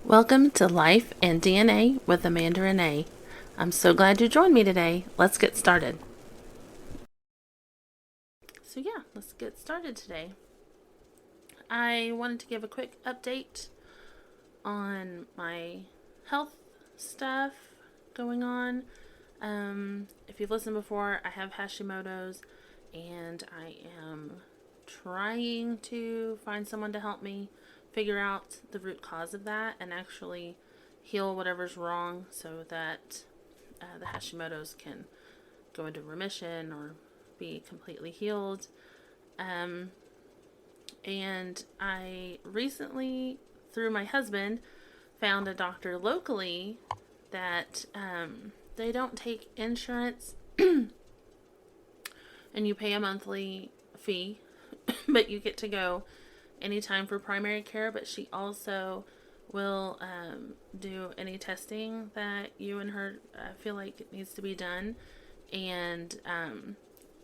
Welcome to Life and DNA with Amanda Renee. I'm so glad you joined me today. Let's get started. Let's get started today. I wanted to give a quick update on my health stuff going on. If you've listened before, I have Hashimoto's and I am trying to find someone to help me figure out the root cause of that and actually heal whatever's wrong so that the Hashimoto's can go into remission or be completely healed. And I recently, through my husband, found a doctor locally that they don't take insurance and you pay a monthly fee, but you get to go anytime for primary care. But she also will do any testing that you and her feel like it needs to be done. And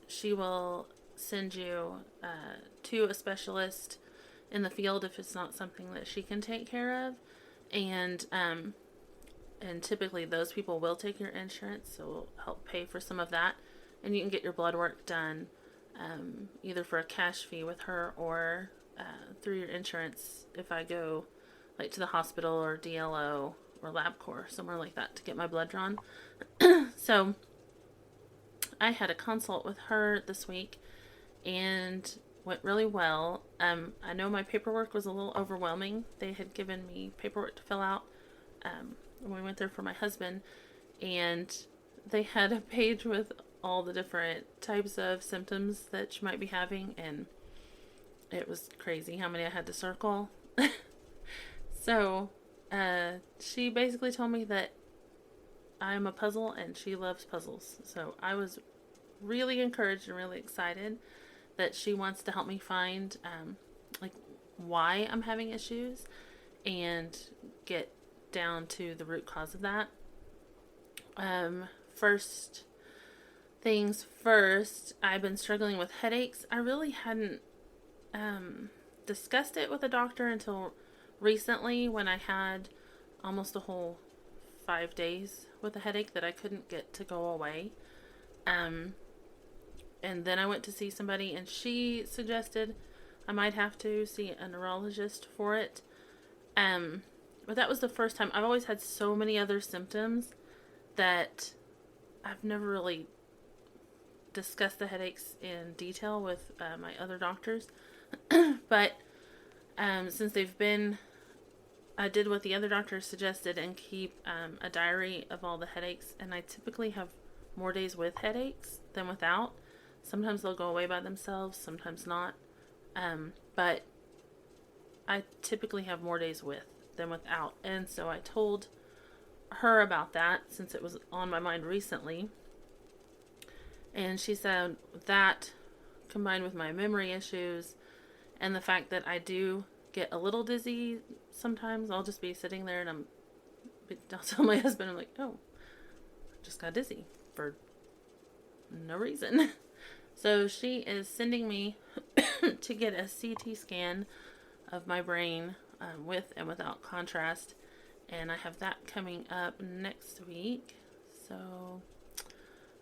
she will send you to a specialist in the field if it's not something that she can take care of. And typically those people will take your insurance, so will help pay for some of that. And you can get your blood work done either for a cash fee with her or through your insurance if I go like to the hospital or DLO or LabCorp, somewhere like that, to get my blood drawn. So I had a consult with her this week and went really well. I know my paperwork was a little overwhelming. They had given me paperwork to fill out when we went there for my husband, and they had a page with all the different types of symptoms that you might be having, and it was crazy how many I had to circle. So she basically told me that I'm a puzzle and she loves puzzles. So I was really encouraged and really excited that she wants to help me find like why I'm having issues and get down to the root cause of that. First things first, I've been struggling with headaches. I really hadn't discussed it with a doctor until recently when I had almost a whole 5 days with a headache that I couldn't get to go away. And then I went to see somebody and she suggested I might have to see a neurologist for it. But that was the first time. I've always had so many other symptoms that I've never really discussed the headaches in detail with my other doctors. But since they've been, I did what the other doctors suggested and keep a diary of all the headaches. And I typically have more days with headaches than without. Sometimes they'll go away by themselves, sometimes not. But I typically have more days with than without. And so I told her about that since it was on my mind recently. And she said that combined with my memory issues and the fact that I do get a little dizzy sometimes, I'll just be sitting there and I'll tell my husband, I'm like, oh, I just got dizzy for no reason. So she is sending me to get a CT scan of my brain with and without contrast. And I have that coming up next week. So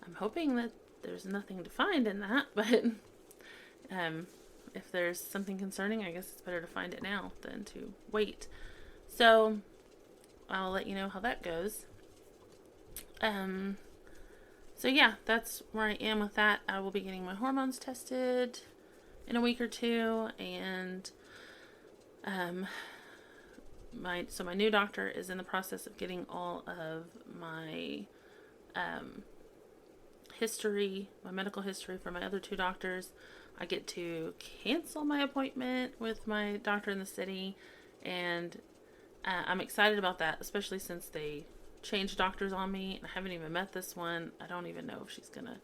I'm hoping that there's nothing to find in that. But if there's something concerning, I guess it's better to find it now than to wait. So I'll let you know how that goes. So yeah, that's where I am with that. I will be getting my hormones tested in a week or two, and my new doctor is in the process of getting all of my history, my medical history for my other two doctors. I get to cancel my appointment with my doctor in the city, and I'm excited about that, especially since they changed doctors on me. I haven't even met this one. I don't even know if she's gonna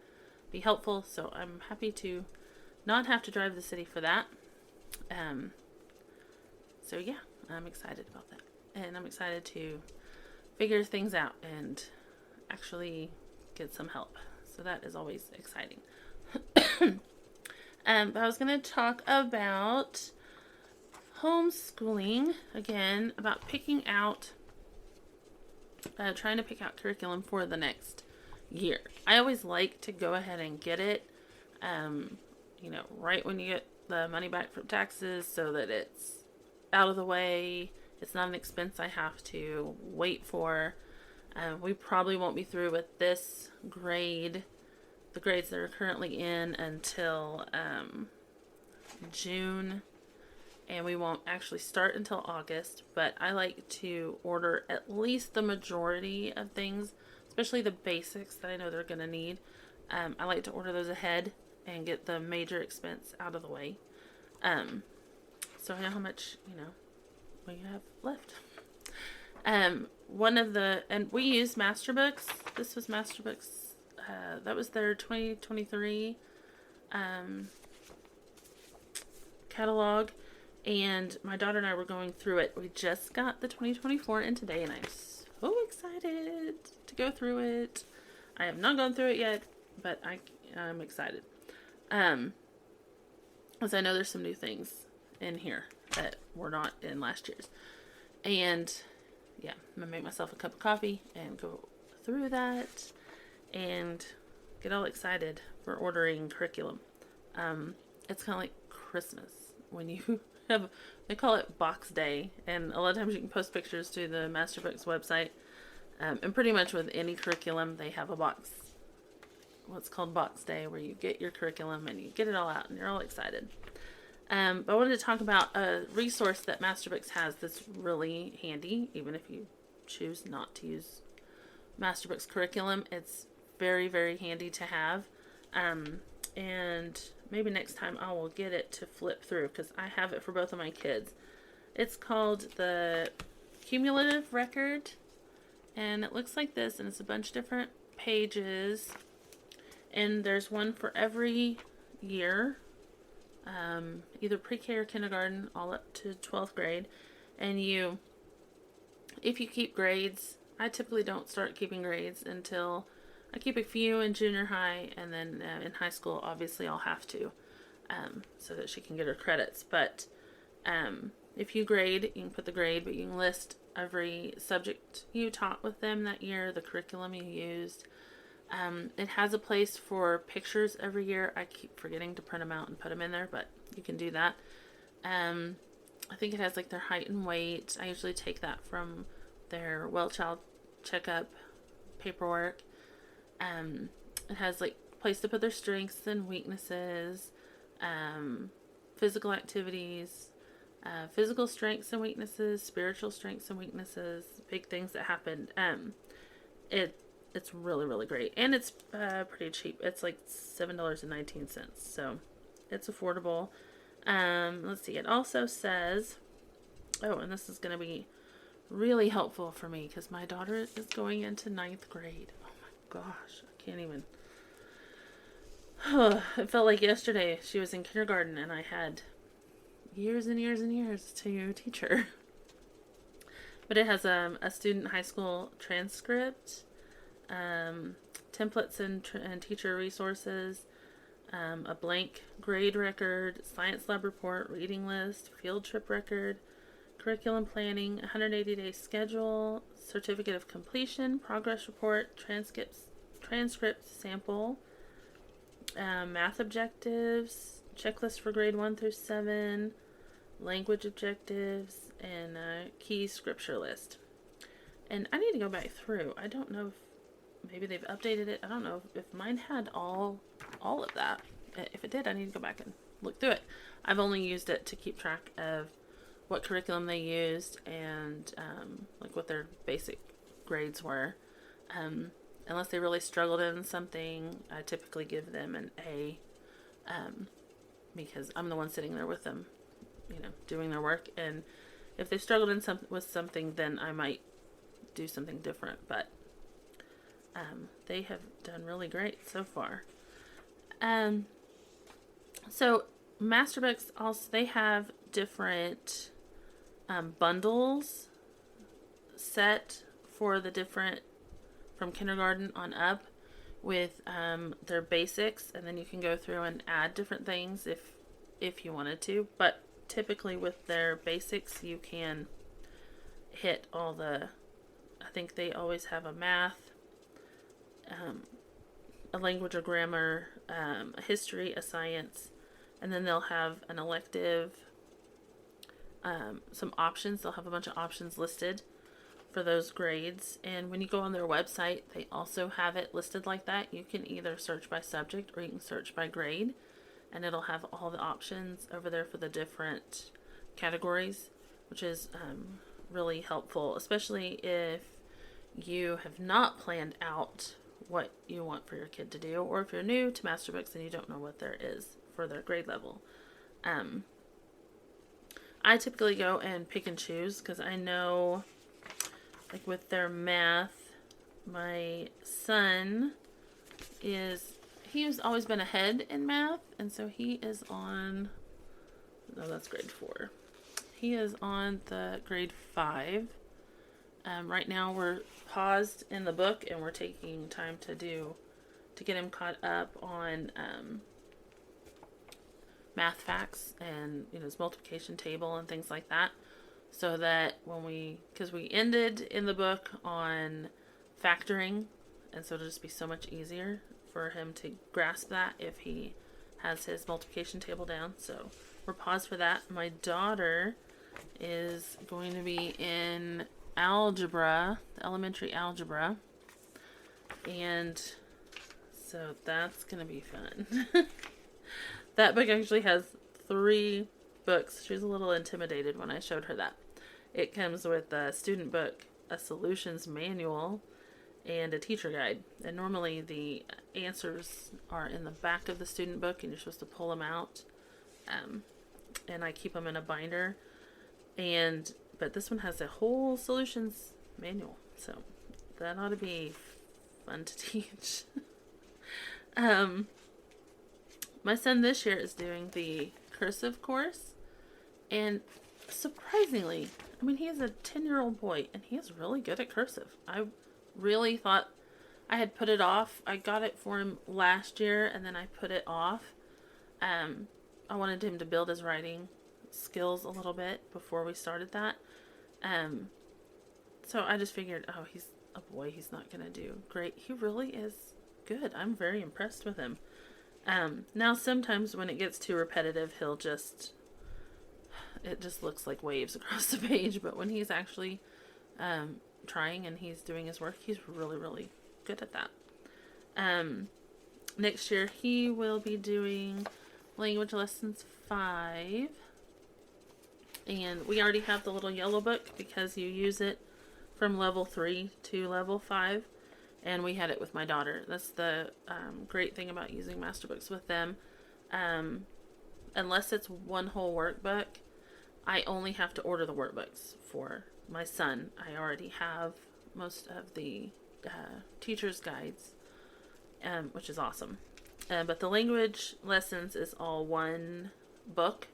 be helpful, so I'm happy to not have to drive the city for that. So yeah, I'm excited about that, and I'm excited to figure things out and actually get some help. So that is always exciting. But I was going to talk about homeschooling again, about picking out, trying to pick out curriculum for the next year. I always like to go ahead and get it, right when you get the money back from taxes, so that it's out of the way. It's not an expense I have to wait for. We probably won't be through with this grade, the grades that are currently in, until June, and we won't actually start until August. But I like to order at least the majority of things, especially the basics that I know they're going to need. I like to order those ahead and get the major expense out of the way. So I know how much, we have left. And we use Masterbooks. This was Masterbooks. That was their 2023 catalog. And my daughter and I were going through it. We just got the 2024 in today, and I'm so excited to go through it. I have not gone through it yet, but I'm excited. Because I know there's some new things in here that were not in last year's. And yeah, I'm going to make myself a cup of coffee and go through that and get all excited for ordering curriculum. It's kind of like Christmas when you have, they call it Box Day, and a lot of times you can post pictures to the Masterbooks website. And pretty much with any curriculum, they have a box, what's called Box Day, where you get your curriculum and you get it all out and you're all excited. But I wanted to talk about a resource that Masterbooks has that's really handy, even if you choose not to use Masterbooks curriculum. It's very, very handy to have. And maybe next time I will get it to flip through, because I have it for both of my kids. It's called the Cumulative Record, and it looks like this, and it's a bunch of different pages, and there's one for every year, either pre-K or kindergarten, all up to 12th grade. And if you keep grades, I typically don't start keeping grades until I keep a few in junior high, and then in high school, obviously I'll have to, so that she can get her credits. But if you grade, you can put the grade, but you can list every subject you taught with them that year, the curriculum you used. It has a place for pictures every year. I keep forgetting to print them out and put them in there, but you can do that. I think it has like their height and weight. I usually take that from their well child checkup paperwork. It has like place to put their strengths and weaknesses, physical activities, physical strengths and weaknesses, spiritual strengths and weaknesses, big things that happened. It's really, really great. And it's pretty cheap. It's like $7.19. So it's affordable. Let's see. It also says, and this is going to be really helpful for me because my daughter is going into 9th grade. Oh my gosh. I can't even. It felt like yesterday she was in kindergarten and I had years and years and years to teach her. But it has a student high school transcript, templates and teacher resources, a blank grade record, science lab report, reading list, field trip record, curriculum planning, 180-day schedule, certificate of completion, progress report, transcript sample, math objectives, checklist for grade 1 through 7, language objectives, and key scripture list. And I need to go back through. I don't know if maybe they've updated it. I don't know if mine had all of that. If it did, I need to go back and look through it. I've only used it to keep track of what curriculum they used and like what their basic grades were. Unless they really struggled in something, I typically give them an A, because I'm the one sitting there with them, doing their work. And if they struggled with something, then I might do something different. But they have done really great so far. So Masterbooks also, they have different bundles set for the different, from kindergarten on up, with their basics, and then you can go through and add different things if you wanted to. But typically with their basics, you can hit all the, I think they always have a math, a language or grammar, a history, a science, and then they'll have an elective, some options. They'll have a bunch of options listed for those grades. And when you go on their website, they also have it listed like that. You can either search by subject or you can search by grade, and it'll have all the options over there for the different categories, which is really helpful, especially if you have not planned out what you want for your kid to do, or if you're new to master books and you don't know what there is for their grade level. I typically go and pick and choose because I know, like with their math, my son he's always been ahead in math, and so he is on, no, that's grade 4. He is on the grade 5. Right now we're paused in the book and we're taking time to get him caught up on math facts and his multiplication table and things like that, so that because we ended in the book on factoring, and so it'll just be so much easier for him to grasp that if he has his multiplication table down. So we're paused for that. My daughter is going to be in algebra, elementary algebra, and so that's going to be fun. That book actually has 3 books. She was a little intimidated when I showed her that. It comes with a student book, a solutions manual, and a teacher guide. And normally the answers are in the back of the student book and you're supposed to pull them out. And I keep them in a binder. But this one has a whole solutions manual. So that ought to be fun to teach. My son this year is doing the cursive course, and surprisingly, he is a 10-year-old boy, and he is really good at cursive. I really thought I had put it off. I got it for him last year, and then I put it off. I wanted him to build his writing skills a little bit before we started that. So I just figured, he's a boy, he's not going to do great. He really is good. I'm very impressed with him. Now sometimes when it gets too repetitive, it just looks like waves across the page, but when he's actually trying and he's doing his work, he's really, really good at that. Next year he will be doing language lessons 5, and we already have the little yellow book because you use it from level 3 to level 5. And we had it with my daughter. That's the great thing about using master books with them. Unless it's one whole workbook, I only have to order the workbooks for my son. I already have most of the teacher's guides, which is awesome. But the language lessons is all one book.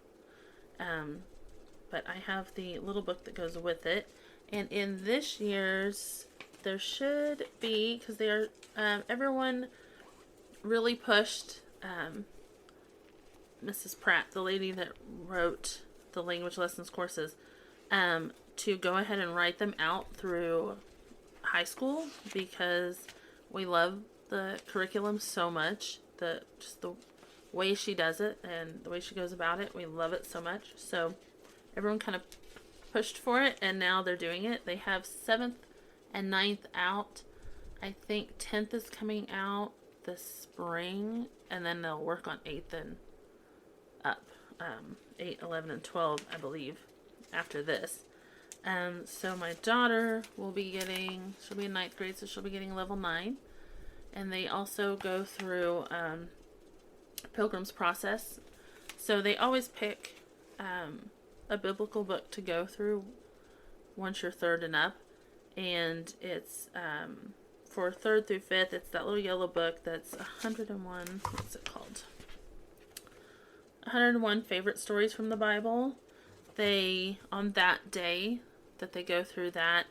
But I have the little book that goes with it. And in this year's, there should be, because they are, everyone really pushed Mrs. Pratt, the lady that wrote the language lessons courses, to go ahead and write them out through high school, because we love the curriculum so much. Just the way she does it and the way she goes about it, we love it so much. So everyone kind of pushed for it, and now they're doing it. They have 7th and 9th out. I think 10th is coming out this spring, and then they'll work on 8th and up. 8, 11, and 12, I believe, after this. So my daughter will be she'll be in 9th grade, so she'll be getting level 9. And they also go through Pilgrim's Process. So they always pick a biblical book to go through once you're 3rd and up. And it's for 3rd through 5th, it's that little yellow book that's 101, what's it called? 101 favorite stories from the Bible. On that day that they go through that,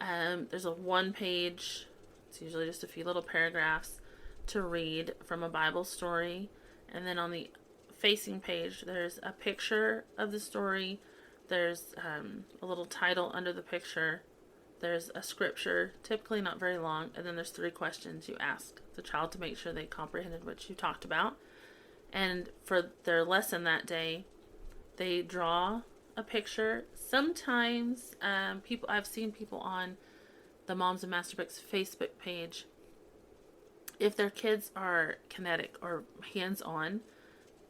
there's a 1-page, it's usually just a few little paragraphs to read from a Bible story. And then on the facing page, there's a picture of the story, there's a little title under the picture, there's a scripture, typically not very long, and then there's 3 questions you ask the child to make sure they comprehended what you talked about. And for their lesson that day, they draw a picture. Sometimes I've seen people on the Moms and Master Books Facebook page, if their kids are kinetic or hands-on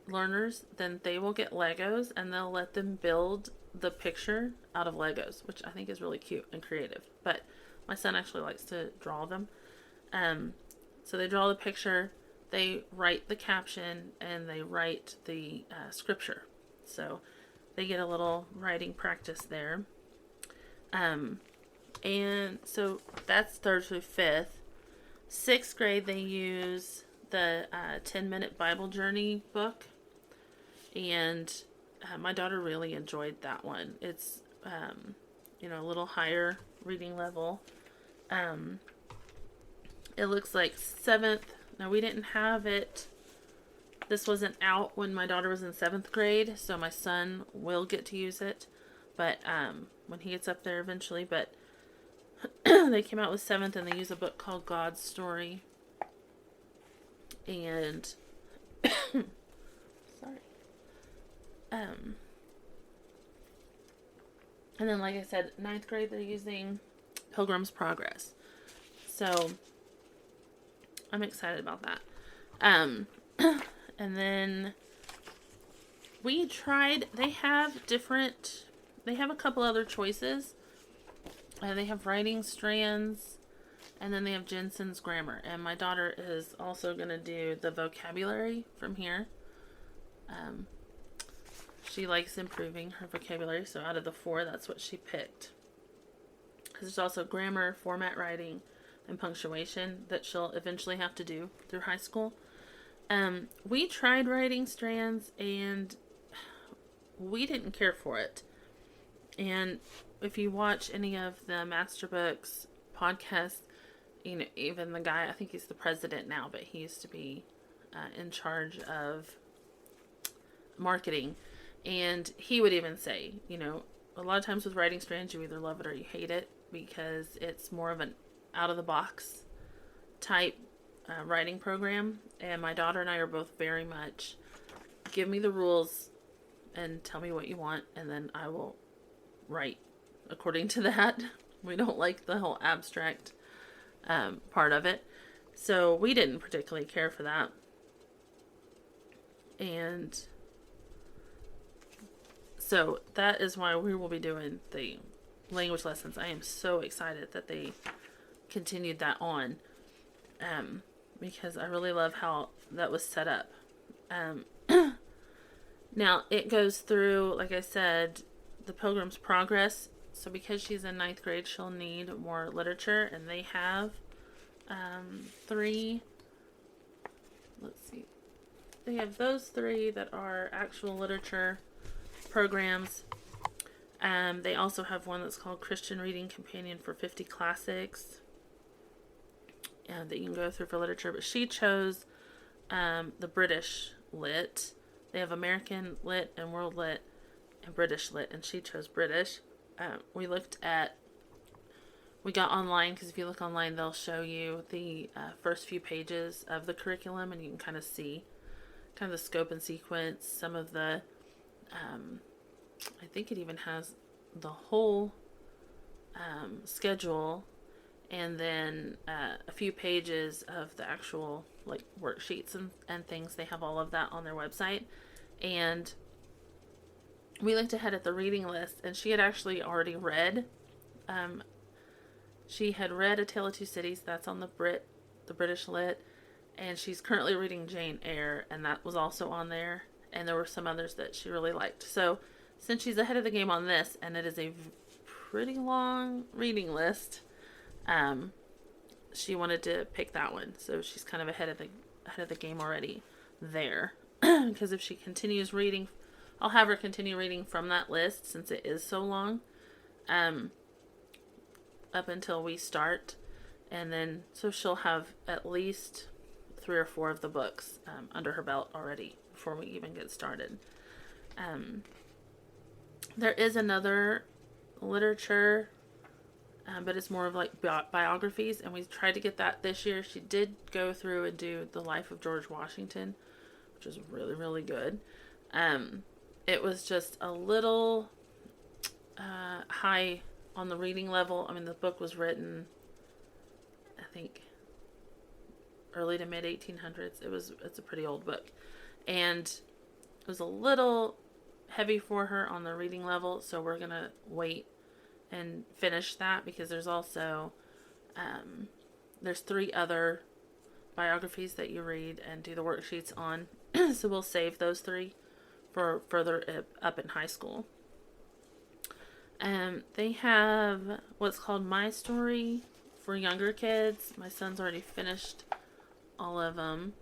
learners, then they will get Legos and they'll let them build the picture out of Legos, which I think is really cute and creative. But my son actually likes to draw them. So they draw the picture, they write the caption, and they write the scripture. So they get a little writing practice there. And so that's 3rd through 5th. 6th grade, they use the 10-minute Bible journey book. And my daughter really enjoyed that one. It's, a little higher reading level. It looks like 7th. Now, we didn't have it. This wasn't out when my daughter was in 7th grade, so my son will get to use it. But when he gets up there eventually. But they came out with 7th, and they use a book called God's Story. And sorry. And then, like I said, 9th grade, they're using Pilgrim's Progress. So I'm excited about that. And then we tried, they have a couple other choices. They have writing strands, and then they have Jensen's grammar. And my daughter is also going to do the vocabulary from here. She likes improving her vocabulary, so out of the 4, that's what she picked. Because there's also grammar, format writing, and punctuation that she'll eventually have to do through high school. We tried writing strands, and we didn't care for it. And if you watch any of the Master Books podcasts, even the guy, I think he's the president now, but he used to be in charge of marketing. And he would even say, a lot of times with writing strands, you either love it or you hate it, because it's more of an out-of-the-box type writing program. And my daughter and I are both very much, give me the rules and tell me what you want, and then I will write according to that. We don't like the whole abstract part of it. So we didn't particularly care for that. And so that is why we will be doing the language lessons. I am so excited that they continued that on, because I really love how that was set up. Now, it goes through, like I said, the Pilgrim's Progress. So because she's in 9th grade, she'll need more literature, and they have 3, let's see, they have those 3 that are actual literature programs. They also have one that's called Christian Reading Companion for 50 Classics, and that you can go through for literature. But she chose the British Lit. They have American Lit and World Lit and British Lit, and she chose British. We got online, because if you look online, they'll show you the first few pages of the curriculum, and you can kind of see kind of the scope and sequence, some of the I think it even has the whole schedule, and then a few pages of the actual like worksheets and things. They have all of that on their website. And we looked ahead at the reading list, and she had actually already read. She had read A Tale of Two Cities. That's on the British Lit. And she's currently reading Jane Eyre, and that was also on there. And there were some others that she really liked. So since she's ahead of the game on this, and it is a pretty long reading list, she wanted to pick that one. So she's kind of ahead of the game already there. Because if she continues reading, I'll have her continue reading from that list, since it is so long, up until we start. And then, so she'll have at least 3 or 4 of the books under her belt already before we even get started. There is another literature, but it's more of like biographies, and we tried to get that this year. She did go through and do The Life of George Washington, which is really, really good. It was just a little high on the reading level. I mean, the book was written, I think, early to mid 1800s. It's a pretty old book, and it was a little heavy for her on the reading level, so we're gonna wait and finish that, because there's also there's 3 other biographies that you read and do the worksheets on. So we'll save those 3 for further up in high school. They have what's called My Story for younger kids. My son's already finished all of them.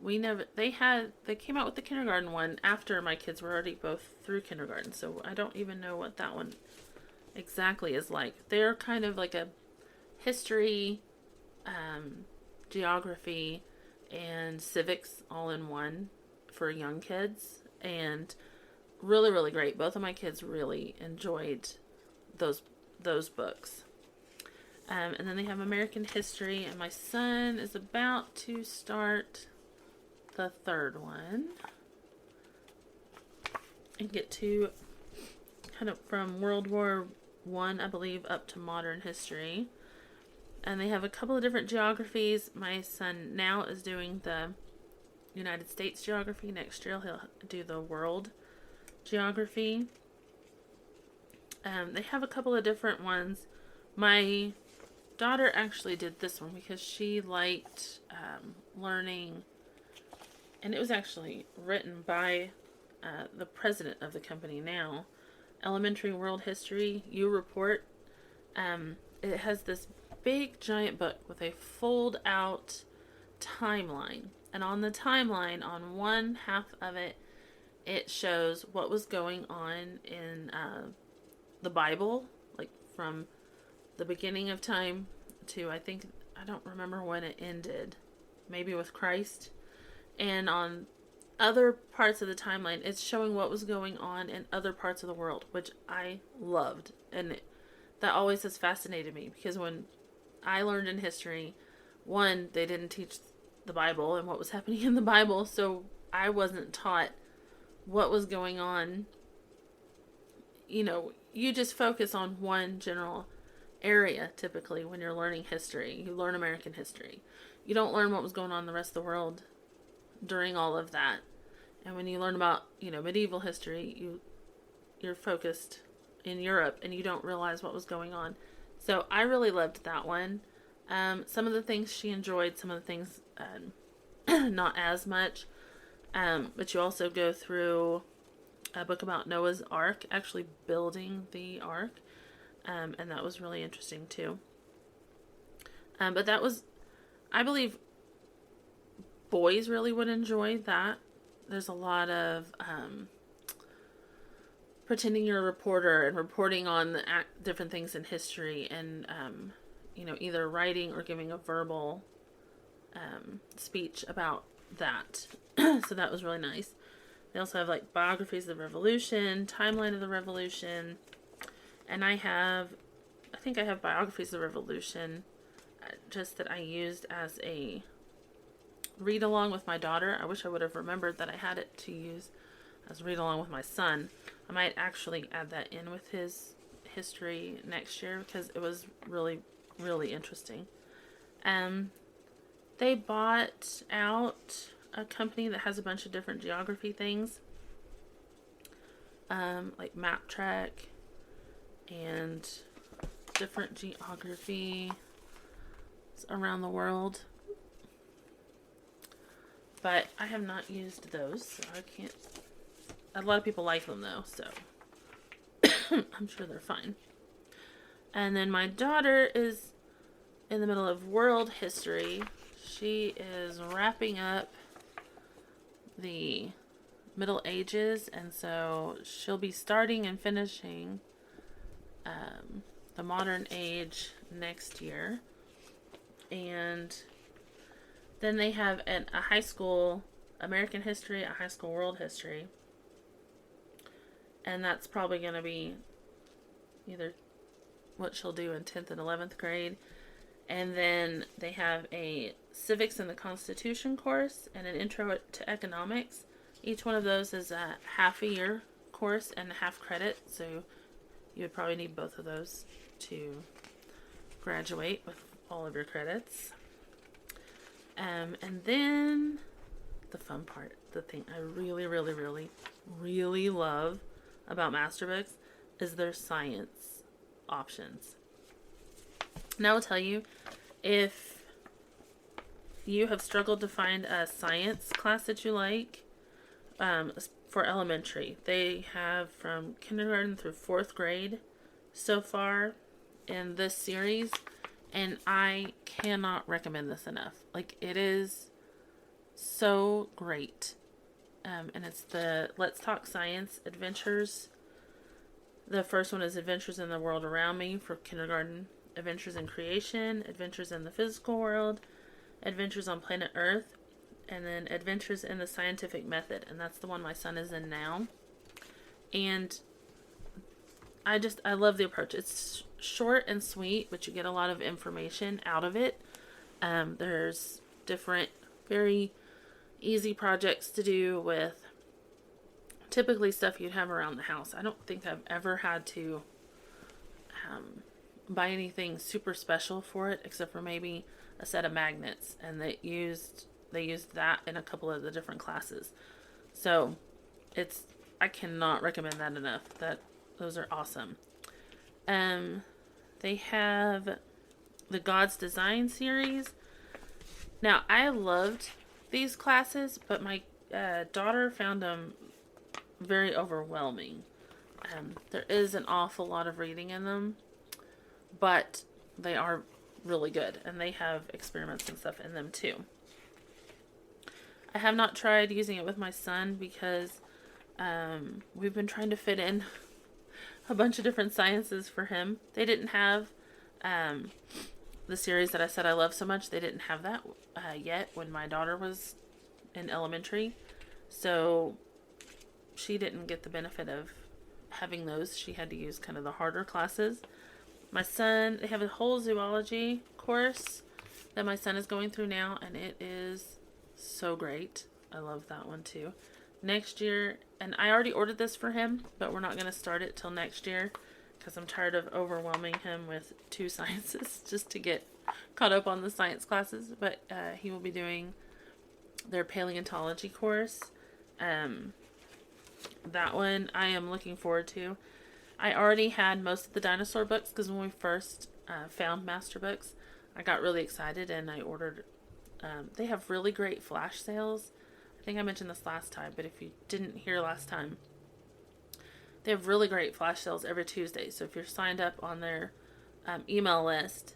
They came out with the kindergarten one after my kids were already both through kindergarten, so I don't even know what that one exactly is like. They're kind of like a history, geography, and civics all in one for young kids, and really, really great. Both of my kids really enjoyed those books. And then they have American history, and my son is about to start the 3rd one and get to kind of from World War I, I believe, up to modern history. And they have a couple of different geographies. My son now is doing the United States geography. Next year he'll do the world geography. They have a couple of different ones. My daughter actually did this one because she liked learning, and it was actually written by the president of the company now. Elementary World History, You Report. It has this big giant book with a fold out timeline, and on the timeline, on one half of it, it shows what was going on in the Bible, like from the beginning of time to, I don't remember when it ended, maybe with Christ. And on other parts of the timeline, it's showing what was going on in other parts of the world, which I loved. And that always has fascinated me, because when I learned in history, one, they didn't teach the Bible and what was happening in the Bible, so I wasn't taught what was going on. You know, you just focus on one general area typically when you're learning history. You learn American history. You don't learn what was going on in the rest of the world during all of that. And when you learn about, medieval history, you're focused in Europe and you don't realize what was going on. So I really loved that one. Some of the things she enjoyed, some of the things not as much. But you also go through a book about Noah's Ark, actually building the Ark. And that was really interesting too. But that was, I believe, boys really would enjoy that. There's a lot of pretending you're a reporter and reporting on the different things in history, and either writing or giving a verbal speech about that. So that was really nice. They also have like biographies of the Revolution, timeline of the Revolution, and I think I have biographies of the Revolution, just that I used as a read along with my daughter. I wish I would have remembered that I had it to use as read along with my son. I might actually add that in with his history next year, because it was really, really interesting. They bought out a company that has a bunch of different geography things, like Map Track and different geography around the world. But I have not used those, so I can't. A lot of people like them though, so I'm sure they're fine. And then my daughter is in the middle of world history. She is wrapping up the Middle Ages, and so she'll be starting and finishing the modern age next year. And then they have a high school American history, a high school world history. And that's probably going to be either what she'll do in 10th and 11th grade. And then they have a civics and the Constitution course and an intro to economics. Each one of those is a half a year course and half credit. So you would probably need both of those to graduate with all of your credits. And then the fun part, the thing I really, really, really, really love about Masterbooks is their science options. Now I'll tell you, if you have struggled to find a science class that you like, for elementary, they have from kindergarten through 4th grade so far in this series, and I cannot recommend this enough. Like, it is so great. And it's the Let's Talk Science Adventures. The first one is Adventures in the World Around Me for kindergarten. Adventures in Creation, Adventures in the Physical World, Adventures on Planet Earth, and then Adventures in the Scientific Method. And that's the one my son is in now. And I love the approach. It's short and sweet, but you get a lot of information out of it. There's different, very easy projects to do with typically stuff you'd have around the house. I don't think I've ever had to buy anything super special for it, except for maybe a set of magnets, and they used that in a couple of the different classes. So I cannot recommend that enough. Those are awesome. They have the God's Design series. Now, I loved these classes, but my daughter found them very overwhelming. There is an awful lot of reading in them, but they are really good, and they have experiments and stuff in them too. I have not tried using it with my son because we've been trying to fit in a bunch of different sciences for him. They didn't have the series that I said I love so much. They didn't have that yet when my daughter was in elementary, so she didn't get the benefit of having those. She had to use kind of the harder classes. My son, they have a whole zoology course that my son is going through now, and it is so great. I love that one too. Next year, and I already ordered this for him, but we're not going to start it till next year because I'm tired of overwhelming him with 2 sciences just to get caught up on the science classes. But he will be doing their paleontology course. That one I am looking forward to. I already had most of the dinosaur books because when we first found Masterbooks, I got really excited and I ordered. They have really great flash sales. I think I mentioned this last time, but if you didn't hear last time, they have really great flash sales every Tuesday. So if you're signed up on their email list,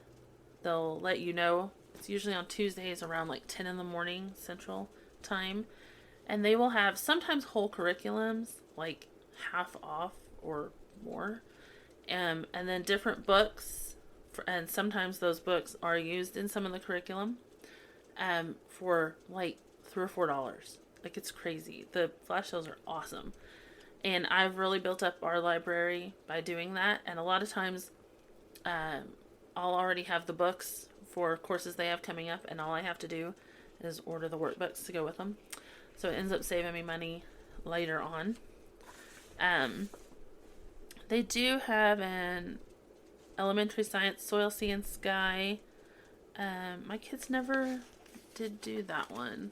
they'll let you know. It's usually on Tuesdays around like 10 in the morning Central Time. And they will have sometimes whole curriculums, like half off or more. And then different books. And sometimes those books are used in some of the curriculum for like $3 or $4. Like, it's crazy. The flash sales are awesome. And I've really built up our library by doing that. And a lot of times I'll already have the books for courses they have coming up. And all I have to do is order the workbooks to go with them. So it ends up saving me money later on. They do have an elementary science, soil, sea, and sky. My kids never did do that one,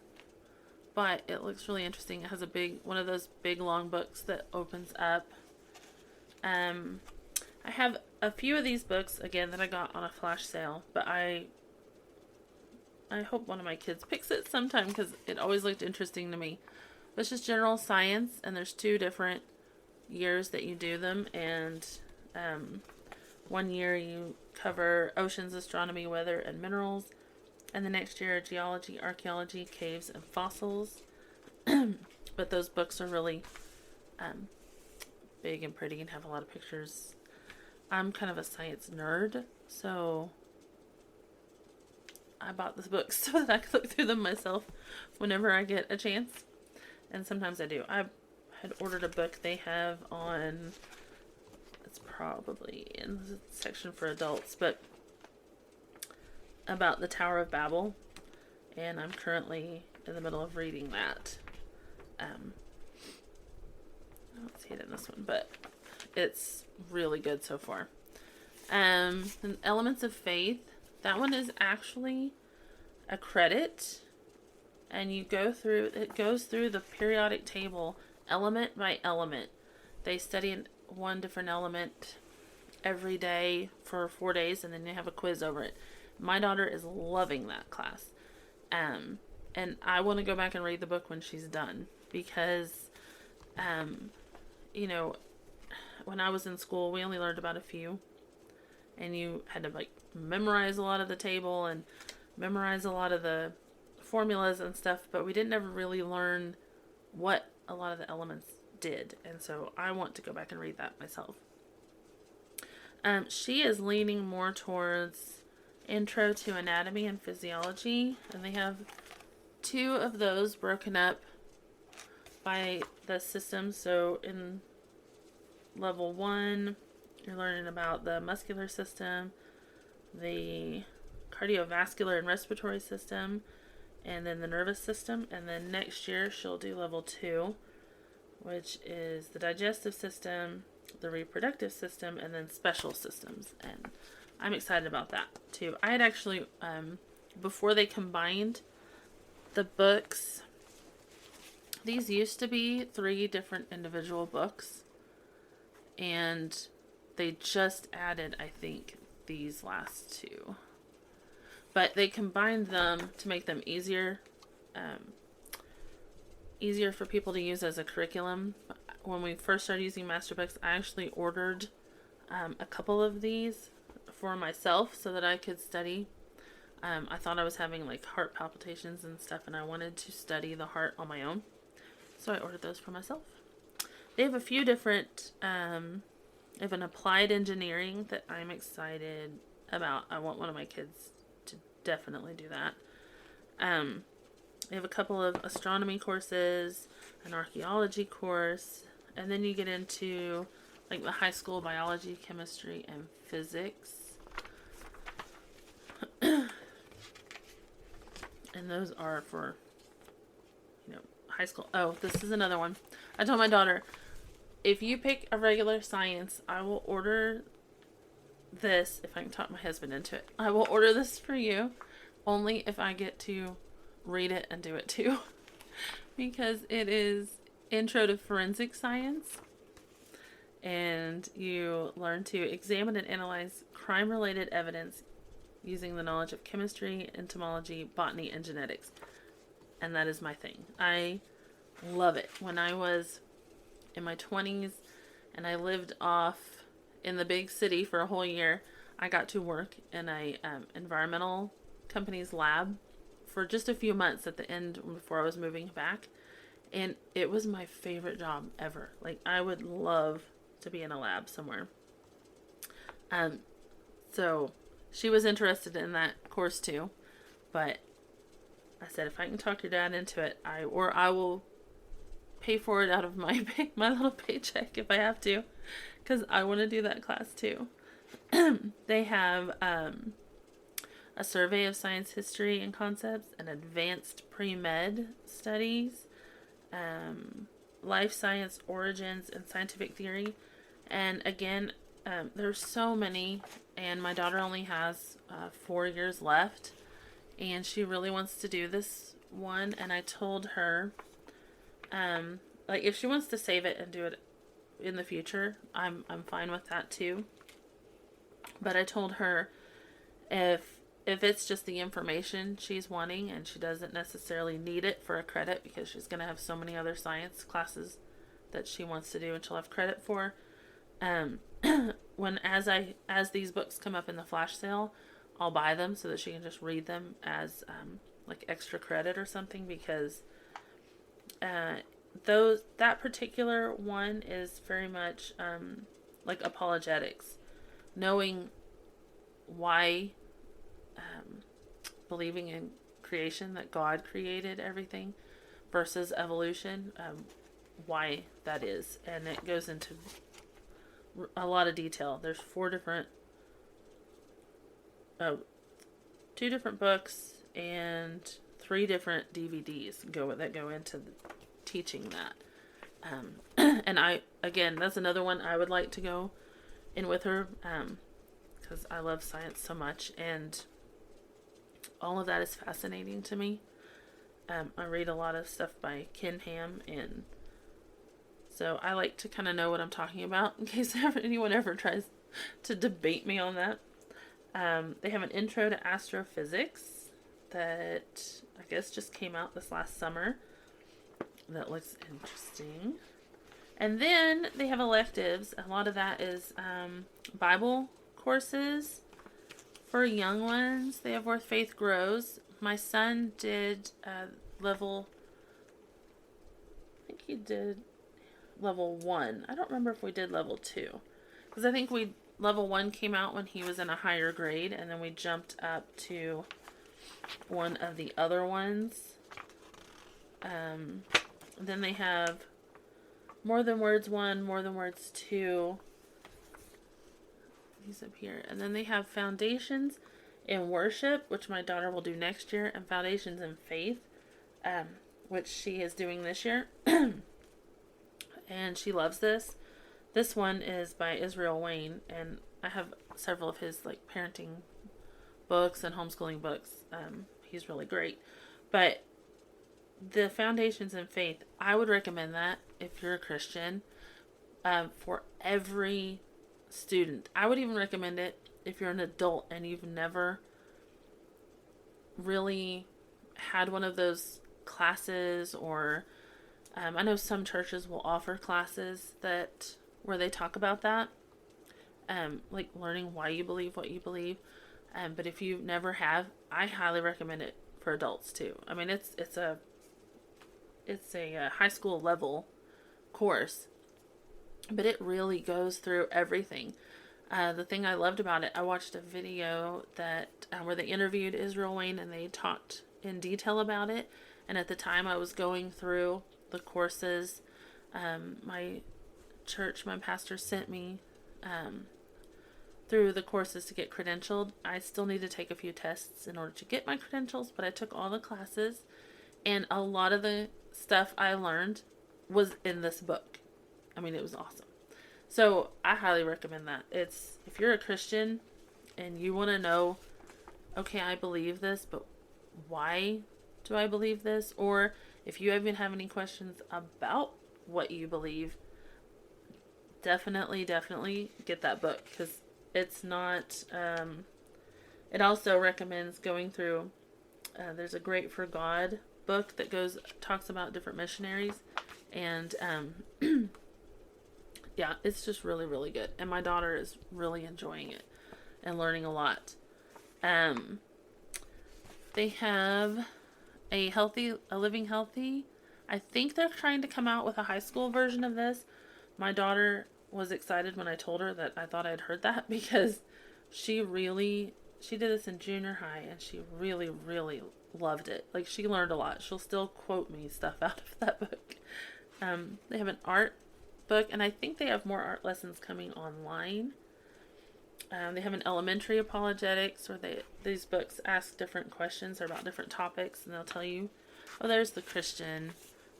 but it looks really interesting. It has one of those big long books that opens up. I have a few of these books again that I got on a flash sale, but I hope one of my kids picks it sometime because it always looked interesting to me. It's just general science, and there's 2 different years that you do them, and one year you cover oceans, astronomy, weather, and minerals, and the next year geology, archaeology, caves, and fossils. But those books are really big and pretty and have a lot of pictures. I'm kind of a science nerd, so I bought this book so that I could look through them myself whenever I get a chance. And sometimes I do. I had ordered a book they have on, it's probably in the section for adults, but about the Tower of Babel. And I'm currently in the middle of reading that. I don't see it in this one, but it's really good so far. And Elements of Faith. That one is actually a credit, and it goes through the periodic table element by element. They study one different element every day for 4 days, and then they have a quiz over it. My daughter is loving that class. And I want to go back and read the book when she's done, because, when I was in school, we only learned about a few, and you had to memorize a lot of the table and memorize a lot of the formulas and stuff, but we didn't ever really learn what a lot of the elements did, and so I want to go back and read that myself. She is leaning more towards Intro to Anatomy and Physiology, and they have 2 of those broken up by the system. So in level 1, you're learning about the muscular system, the cardiovascular and respiratory system, and then the nervous system. And then next year she'll do level 2, which is the digestive system, the reproductive system, and then special systems. And I'm excited about that too. I had actually, before they combined the books, these used to be 3 different individual books, and they just added, I think, these last 2. But they combined them to make them easier for people to use as a curriculum. When we first started using Masterbooks, I actually ordered a couple of these for myself so that I could study. I thought I was having heart palpitations and stuff, and I wanted to study the heart on my own, so I ordered those for myself. They have a few different, they have an applied engineering that I'm excited about. I want one of my kids to definitely do that. They have a couple of astronomy courses, an archaeology course, and then you get into the high school biology, chemistry, and physics. And those are for, high school. Oh, this is another one. I told my daughter, if you pick a regular science, I will order this, if I can talk my husband into it. I will order this for you, only if I get to read it and do it too. Because it is Intro to Forensic Science. And you learn to examine and analyze crime-related evidence using the knowledge of chemistry, entomology, botany, and genetics. And that is my thing. I love it. When I was in my 20s and I lived off in the big city for a whole year, I got to work in a environmental company's lab for just a few months at the end before I was moving back. And it was my favorite job ever. I would love to be in a lab somewhere. So she was interested in that course too, but I said, if I can talk your dad into it, I will pay for it out of my little paycheck if I have to, because I want to do that class too. They have a survey of science history and concepts, an advanced pre-med studies, life science origins and scientific theory. And again, there's so many, and my daughter only has 4 years left, and she really wants to do this one. And I told her, if she wants to save it and do it in the future, I'm fine with that too. But I told her if it's just the information she's wanting and she doesn't necessarily need it for a credit, because she's going to have so many other science classes that she wants to do and she'll have credit for, as these books come up in the flash sale, I'll buy them so that she can just read them as extra credit or something, because that particular one is very much apologetics, knowing why believing in creation, that God created everything, versus evolution, why that is. And it goes into a lot of detail. There's two different books and 3 different DVDs that go into teaching that. And that's another one I would like to go in with her, because I love science so much, and all of that is fascinating to me. I read a lot of stuff by Ken Ham, and so I like to kind of know what I'm talking about in case anyone ever tries to debate me on that. They have an intro to astrophysics that I guess just came out this last summer. That looks interesting. And then they have electives. A lot of that is Bible courses for young ones. They have Where Faith Grows. My son did level 1. I don't remember if we did level 2. Because I think level 1 came out when he was in a higher grade, and then we jumped up to one of the other ones. Then they have More Than Words 1, More Than Words 2. These up here. And then they have Foundations in Worship, which my daughter will do next year, and Foundations in Faith, which she is doing this year. And she loves this. This one is by Israel Wayne, and I have several of his parenting books and homeschooling books. He's really great. But the Foundations in Faith, I would recommend that if you're a Christian, for every student. I would even recommend it if you're an adult and you've never really had one of those classes, or I know some churches will offer classes where they talk about that, like learning why you believe what you believe. But if you never have, I highly recommend it for adults too. I mean, it's a high school level course, but it really goes through everything. The thing I loved about it, I watched a video where they interviewed Israel Wayne, and they talked in detail about it. And at the time I was going through the courses, my church, my pastor sent me through the courses to get credentialed. I still need to take a few tests in order to get my credentials, but I took all the classes, and a lot of the stuff I learned was in this book. I mean, it was awesome. So I highly recommend that. If you're a Christian and you want to know, okay, I believe this, but why do I believe this? Or if you even have any questions about what you believe, definitely get that book, because it's not, it also recommends going through, there's a Great for God book that talks about different missionaries, and yeah, it's just really, really good. And my daughter is really enjoying it and learning a lot. They have a Living Healthy. I think they're trying to come out with a high school version of this. My daughter was excited when I told her that I thought I'd heard that, because she did this in junior high, and she really, really loved it. She learned a lot. She'll still quote me stuff out of that book. They have an art book, and I think they have more art lessons coming online. They have an elementary apologetics, where these books ask different questions about different topics, and they'll tell you. Oh, there's the Christian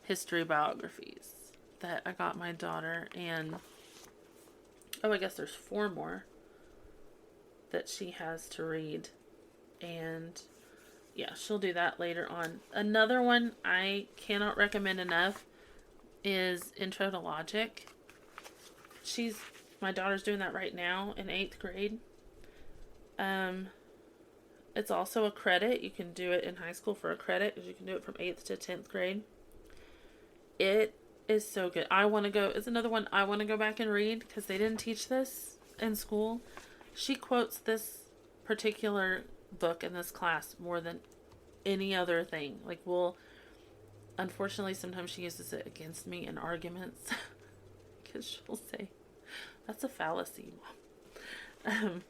history biographies that I got my daughter, and I guess there's 4 more that she has to read, and yeah, she'll do that later on. Another one I cannot recommend enough is Intro to Logic. My daughter's doing that right now in 8th grade. It's also a credit. You can do it in high school for a credit, because you can do it from 8th to 10th grade. It is so good. It's another one I want to go back and read, because they didn't teach this in school. She quotes this particular book in this class more than any other thing. Unfortunately, sometimes she uses it against me in arguments, because she'll say, "That's a fallacy, Mom."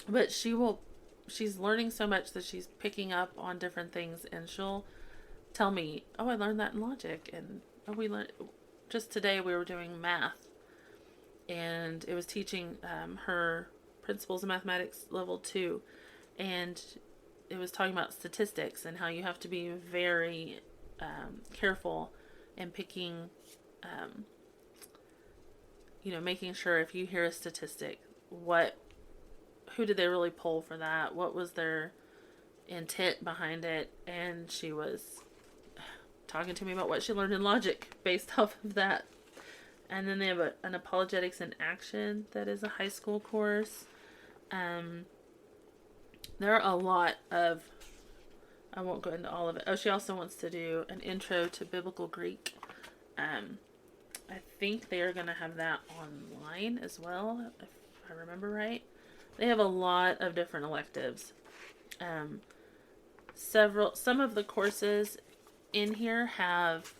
But she will she's learning so much that she's picking up on different things, and she'll tell me, "Oh, I learned that in logic," and "Oh, we learned." Just today we were doing math, and it was teaching her principles of mathematics level 2, and it was talking about statistics and how you have to be very careful in picking, um, making sure if you hear a statistic, who did they really pull for that? What was their intent behind it? And she was talking to me about what she learned in logic based off of that. And then they have an apologetics in action that is a high school course. There are a lot of, I won't go into all of it. Oh, she also wants to do an intro to biblical Greek. I think they are going to have that online as well, if I remember right. They have a lot of different electives. Some of the courses in here have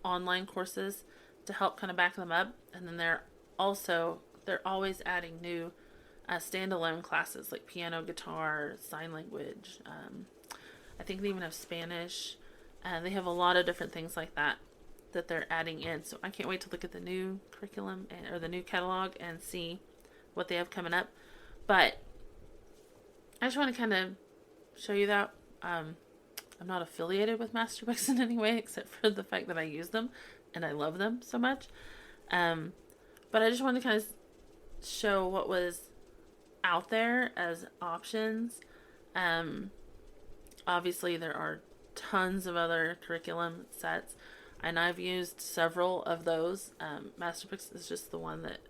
online courses to help kind of back them up, and then they're always adding new standalone classes like piano, guitar, sign language. I think they even have Spanish. They have a lot of different things like that they're adding in. So I can't wait to look at the new curriculum or the new catalog and see what they have coming up. But I just want to kind of show you that. I'm not affiliated with Masterbooks in any way, except for the fact that I use them and I love them so much. But I just want to kind of show what was out there as options. Obviously, there are tons of other curriculum sets, and I've used several of those. Masterbooks is just the one that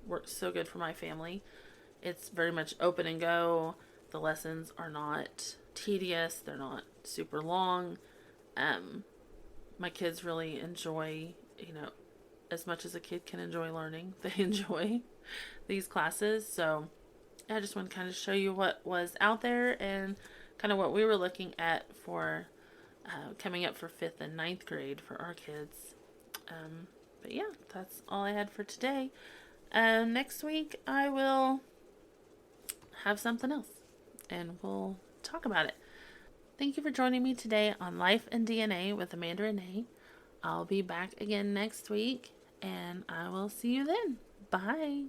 works so good for my family. It's very much open and go. The lessons are not tedious. They're not super long. My kids really enjoy, as much as a kid can enjoy learning, they enjoy these classes. So I just want to kind of show you what was out there and kind of what we were looking at for coming up for 5th and 9th grade for our kids. But yeah, that's all I had for today. Next week I will have something else and we'll talk about it. Thank you for joining me today on Life and DNA with Amanda Renee. I'll be back again next week and I will see you then. Bye.